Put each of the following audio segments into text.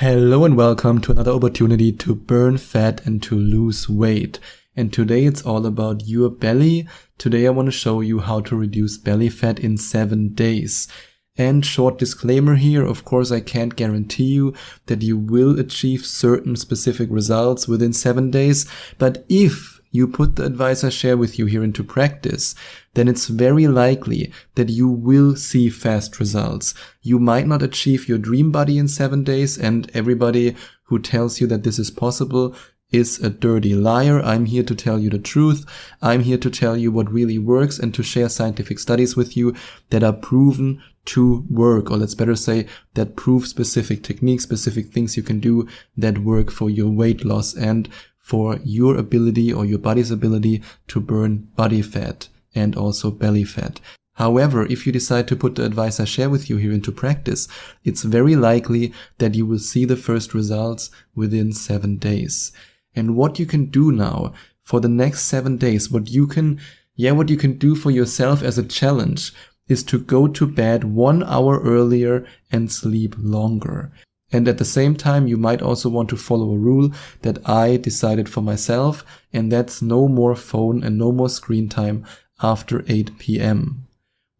Hello and welcome to another opportunity to burn fat and to lose weight. And today it's all about your belly. Today I want to show you how to reduce belly fat in 7 days. And short disclaimer here, of course I can't guarantee you that you will achieve certain specific results within 7 days, but if you put the advice I share with you here into practice, then it's very likely that you will see fast results. You might not achieve your dream body in 7 days, and everybody who tells you that this is possible is a dirty liar. I'm here to tell you the truth. I'm here to tell you what really works and to share scientific studies with you that are proven to work, or let's better say that prove specific techniques, specific things you can do that work for your weight loss and for your ability or your body's ability to burn body fat and also belly fat. However, if you decide to put the advice I share with you here into practice, it's very likely that you will see the first results within 7 days. And what you can do now for the next 7 days, what you can do for yourself as a challenge is to go to bed 1 hour earlier and sleep longer. And at the same time, you might also want to follow a rule that I decided for myself, and that's no more phone and no more screen time after 8 p.m.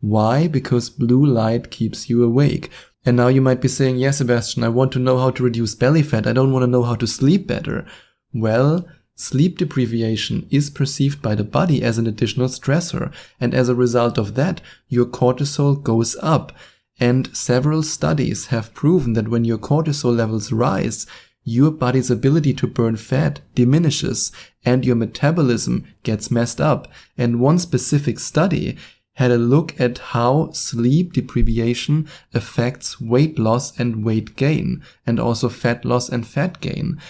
Why? Because blue light keeps you awake. And now you might be saying, yeah, Sebastian, I want to know how to reduce belly fat. I don't want to know how to sleep better. Well, sleep deprivation is perceived by the body as an additional stressor. And as a result of that, your cortisol goes up. And several studies have proven that when your cortisol levels rise, your body's ability to burn fat diminishes and your metabolism gets messed up. And one specific study had a look at how sleep deprivation affects weight loss and weight gain, and also fat loss and fat gain.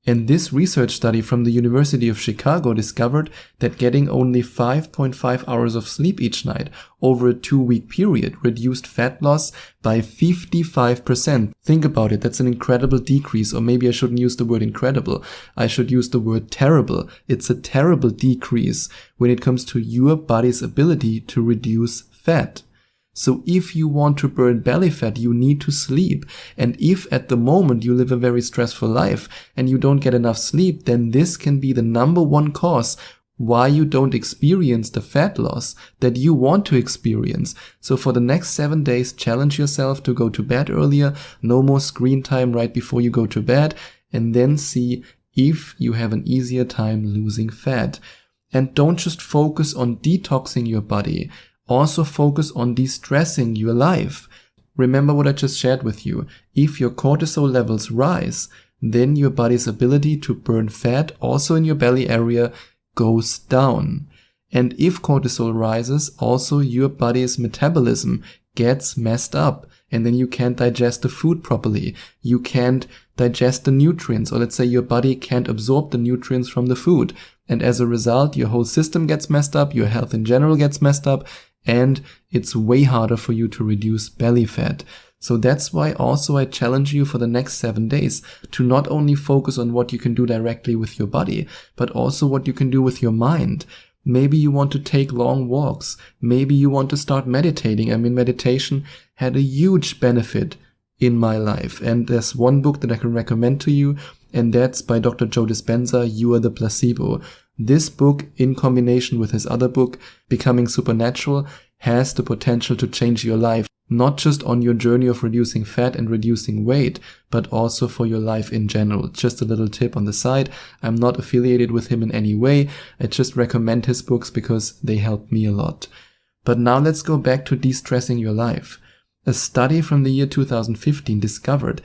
And this research study from the University of Chicago discovered that getting only 5.5 hours of sleep each night over a 2-week period reduced fat loss by 55%. Think about it, that's an incredible decrease, or maybe I shouldn't use the word incredible, I should use the word terrible. It's a terrible decrease when it comes to your body's ability to reduce fat. So if you want to burn belly fat, you need to sleep. And if at the moment you live a very stressful life and you don't get enough sleep, then this can be the number one cause why you don't experience the fat loss that you want to experience. So for the next 7 days, challenge yourself to go to bed earlier, no more screen time right before you go to bed, and then see if you have an easier time losing fat. And don't just focus on detoxing your body. Also focus on de-stressing your life. Remember what I just shared with you. If your cortisol levels rise, then your body's ability to burn fat, also in your belly area, goes down. And if cortisol rises, also your body's metabolism gets messed up. And then you can't digest the food properly. You can't digest the nutrients, or let's say your body can't absorb the nutrients from the food. And as a result, your whole system gets messed up, your health in general gets messed up, and it's way harder for you to reduce belly fat. So that's why also I challenge you for the next 7 days to not only focus on what you can do directly with your body, but also what you can do with your mind. Maybe you want to take long walks. Maybe you want to start meditating. I mean, meditation had a huge benefit in my life. And there's one book that I can recommend to you, and that's by Dr. Joe Dispenza, You Are the Placebo. This book, in combination with his other book, Becoming Supernatural, has the potential to change your life, not just on your journey of reducing fat and reducing weight, but also for your life in general. Just a little tip on the side. I'm not affiliated with him in any way. I just recommend his books because they help me a lot. But now let's go back to de-stressing your life. A study from the year 2015 discovered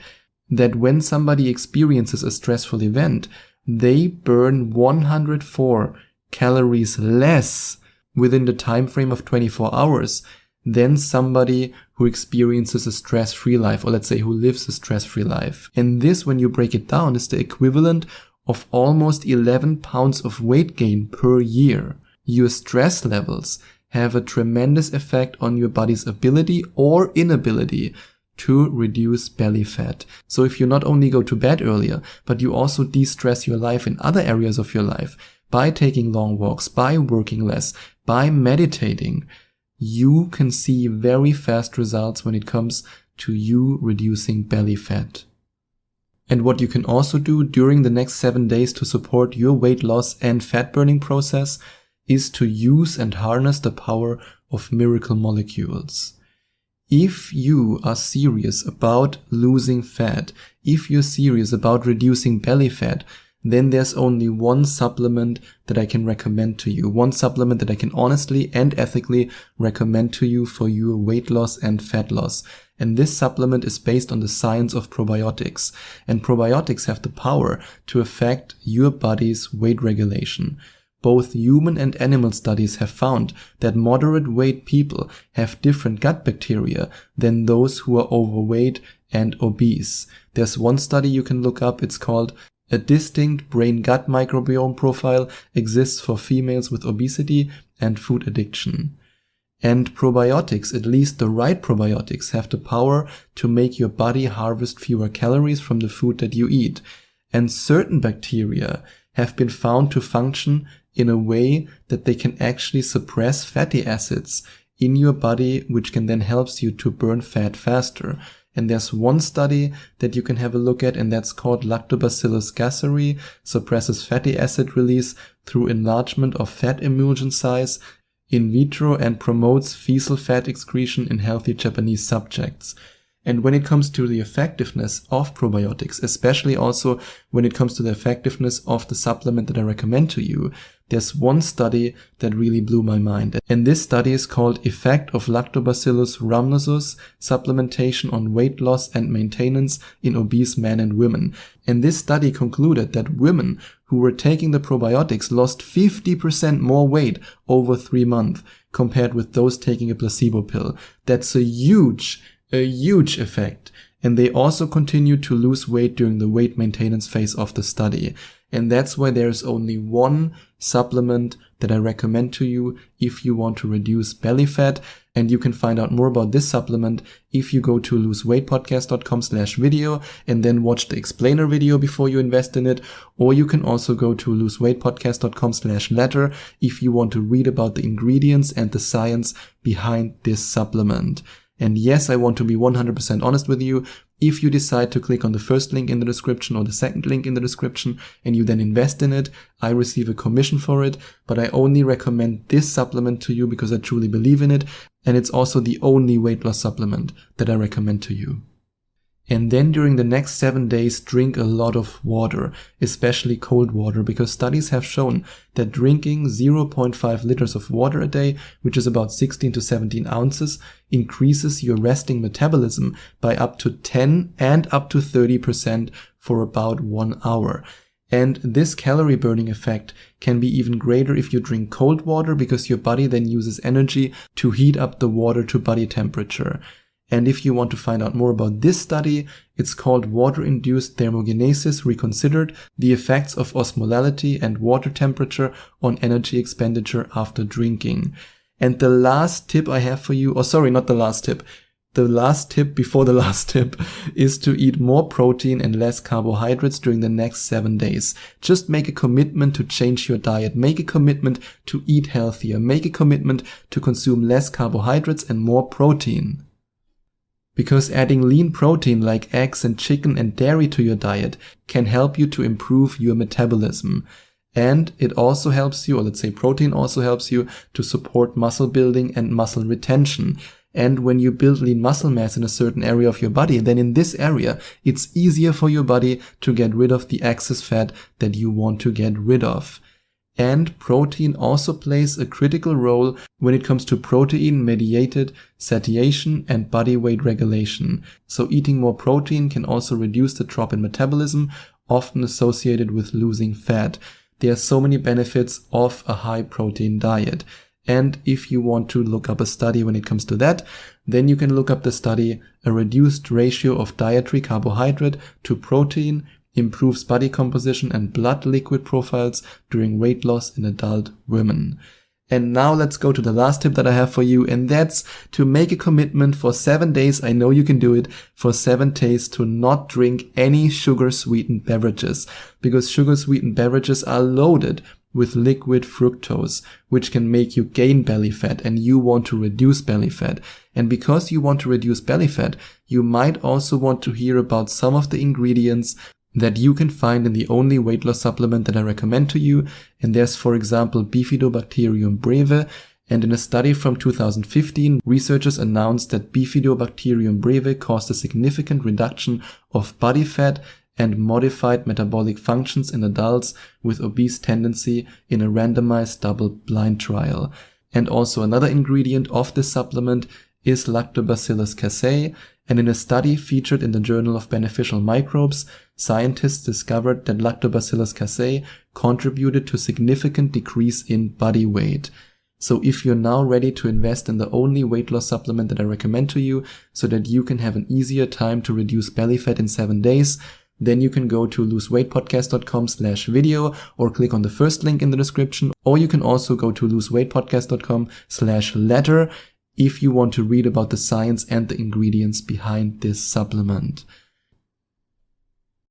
that when somebody experiences a stressful event, they burn 104 calories less within the time frame of 24 hours than somebody who experiences a stress-free life, or let's say who lives a stress-free life. And this, when you break it down, is the equivalent of almost 11 pounds of weight gain per year. Your stress levels have a tremendous effect on your body's ability or inability to reduce belly fat. So if you not only go to bed earlier, but you also de-stress your life in other areas of your life by taking long walks, by working less, by meditating, you can see very fast results when it comes to you reducing belly fat. And what you can also do during the next 7 days to support your weight loss and fat burning process is to use and harness the power of miracle molecules. If you are serious about losing fat, if you're serious about reducing belly fat, then there's only one supplement that I can recommend to you. One supplement that I can honestly and ethically recommend to you for your weight loss and fat loss. And this supplement is based on the science of probiotics. And probiotics have the power to affect your body's weight regulation. Both human and animal studies have found that moderate weight people have different gut bacteria than those who are overweight and obese. There's one study you can look up. It's called A Distinct Brain-Gut Microbiome Profile Exists for Females with Obesity and Food Addiction. And probiotics, at least the right probiotics, have the power to make your body harvest fewer calories from the food that you eat. And certain bacteria have been found to function in a way that they can actually suppress fatty acids in your body, which can then help you to burn fat faster. And there's one study that you can have a look at, and that's called Lactobacillus gasseri, suppresses fatty acid release through enlargement of fat emulsion size in vitro and promotes fecal fat excretion in healthy Japanese subjects. And when it comes to the effectiveness of probiotics, especially also when it comes to the effectiveness of the supplement that I recommend to you, there's one study that really blew my mind. And this study is called Effect of Lactobacillus rhamnosus Supplementation on Weight Loss and Maintenance in Obese Men and Women. And this study concluded that women who were taking the probiotics lost 50% more weight over 3 months compared with those taking a placebo pill. That's a huge effect. And they also continue to lose weight during the weight maintenance phase of the study. And that's why there's only one supplement that I recommend to you if you want to reduce belly fat. And you can find out more about this supplement if you go to loseweightpodcast.com/video and then watch the explainer video before you invest in it. Or you can also go to loseweightpodcast.com/letter if you want to read about the ingredients and the science behind this supplement. And yes, I want to be 100% honest with you. If you decide to click on the first link in the description or the second link in the description and you then invest in it, I receive a commission for it, but I only recommend this supplement to you because I truly believe in it, and it's also the only weight loss supplement that I recommend to you. And then during the next 7 days, drink a lot of water, especially cold water, because studies have shown that drinking 0.5 liters of water a day, which is about 16 to 17 ounces, increases your resting metabolism by up to 10 and up to 30% for about 1 hour. And this calorie burning effect can be even greater if you drink cold water, because your body then uses energy to heat up the water to body temperature. And if you want to find out more about this study, it's called Water-Induced Thermogenesis Reconsidered, the Effects of Osmolality and Water Temperature on Energy Expenditure After Drinking. And the last tip I have for you, the last tip before the last tip is to eat more protein and less carbohydrates during the next 7 days. Just make a commitment to change your diet. Make a commitment to eat healthier. Make a commitment to consume less carbohydrates and more protein. Because adding lean protein like eggs and chicken and dairy to your diet can help you to improve your metabolism. And it also helps you, or let's say protein also helps you to support muscle building and muscle retention. And when you build lean muscle mass in a certain area of your body, then in this area, it's easier for your body to get rid of the excess fat that you want to get rid of. And protein also plays a critical role when it comes to protein-mediated satiation and body weight regulation. So eating more protein can also reduce the drop in metabolism, often associated with losing fat. There are so many benefits of a high protein diet. And if you want to look up a study when it comes to that, then you can look up the study, A Reduced Ratio of Dietary Carbohydrate to Protein Improves Body Composition and Blood Liquid Profiles During Weight Loss in Adult Women. And now let's go to the last tip that I have for you, and that's to make a commitment for 7 days. I know you can do it for 7 days to not drink any sugar-sweetened beverages, because sugar-sweetened beverages are loaded with liquid fructose, which can make you gain belly fat, and you want to reduce belly fat. And because you want to reduce belly fat, you might also want to hear about some of the ingredients that you can find in the only weight loss supplement that I recommend to you. And there's, for example, Bifidobacterium breve. And in a study from 2015, researchers announced that Bifidobacterium breve caused a significant reduction of body fat and modified metabolic functions in adults with obese tendency in a randomized double-blind trial. And also another ingredient of this supplement is Lactobacillus casei, and in a study featured in the Journal of Beneficial Microbes, scientists discovered that Lactobacillus casei contributed to significant decrease in body weight. So if you're now ready to invest in the only weight loss supplement that I recommend to you so that you can have an easier time to reduce belly fat in 7 days, then you can go to loseweightpodcast.com/video or click on the first link in the description, or you can also go to loseweightpodcast.com/letter if you want to read about the science and the ingredients behind this supplement.